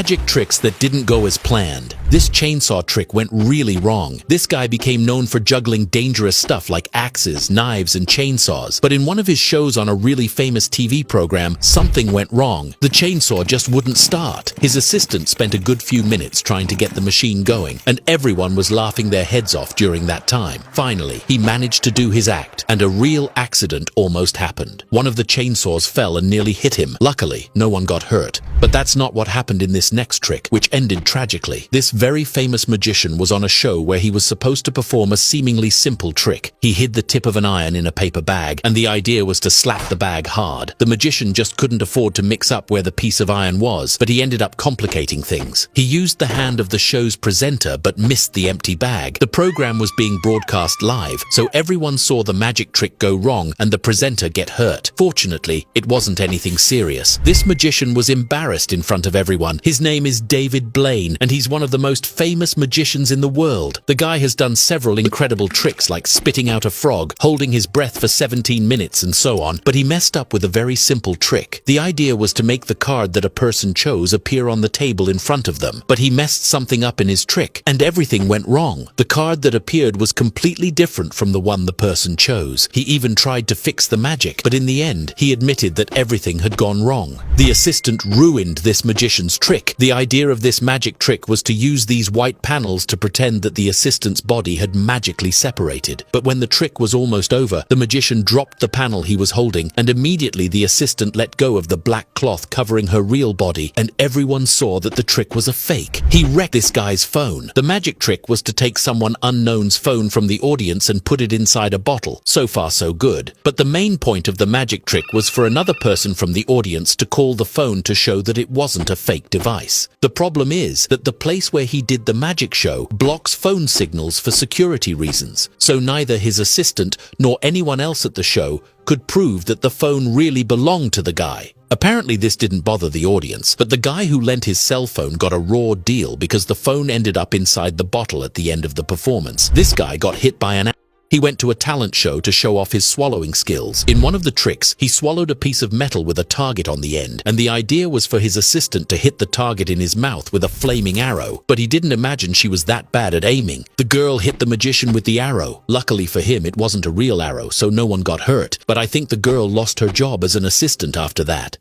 Magic tricks that didn't go as planned. This chainsaw trick went really wrong. This guy became known for juggling dangerous stuff like axes, knives, and chainsaws. But in one of his shows on a really famous TV program, something went wrong. The chainsaw just wouldn't start. His assistant spent a good few minutes trying to get the machine going, and everyone was laughing their heads off during that time. Finally, he managed to do his act, and a real accident almost happened. One of the chainsaws fell and nearly hit him. Luckily, no one got hurt. But that's not what happened in this next trick, which ended tragically. This very famous magician was on a show where he was supposed to perform a seemingly simple trick. He hid the tip of an iron in a paper bag, and the idea was to slap the bag hard. The magician just couldn't afford to mix up where the piece of iron was, but he ended up complicating things. He used the hand of the show's presenter but missed the empty bag. The program was being broadcast live, so everyone saw the magic trick go wrong and the presenter get hurt. Fortunately, it wasn't anything serious. This magician was embarrassed in front of everyone. His name is David Blaine, and he's one of the most famous magicians in the world. The guy has done several incredible tricks like spitting out a frog, holding his breath for 17 minutes and so on, but he messed up with a very simple trick. The idea was to make the card that a person chose appear on the table in front of them, but he messed something up in his trick, and everything went wrong. The card that appeared was completely different from the one the person chose. He even tried to fix the magic, but in the end, he admitted that everything had gone wrong. The assistant ruined this magician's trick. The idea of this magic trick was to use these white panels to pretend that the assistant's body had magically separated. But when the trick was almost over, the magician dropped the panel he was holding, and immediately the assistant let go of the black cloth covering her real body, and everyone saw that the trick was a fake. He wrecked this guy's phone. The magic trick was to take someone unknown's phone from the audience and put it inside a bottle. So far, so good. But the main point of the magic trick was for another person from the audience to call the phone to show that it wasn't a fake device. The problem is that the place where he did the magic show blocks phone signals for security reasons, so neither his assistant nor anyone else at the show could prove that the phone really belonged to the guy. Apparently this didn't bother the audience, but the guy who lent his cell phone got a raw deal because the phone ended up inside the bottle at the end of the performance. This guy got hit by an He went to a talent show to show off his swallowing skills. In one of the tricks, he swallowed a piece of metal with a target on the end, and the idea was for his assistant to hit the target in his mouth with a flaming arrow. But he didn't imagine she was that bad at aiming. The girl hit the magician with the arrow. Luckily for him, it wasn't a real arrow, so no one got hurt. But I think the girl lost her job as an assistant after that.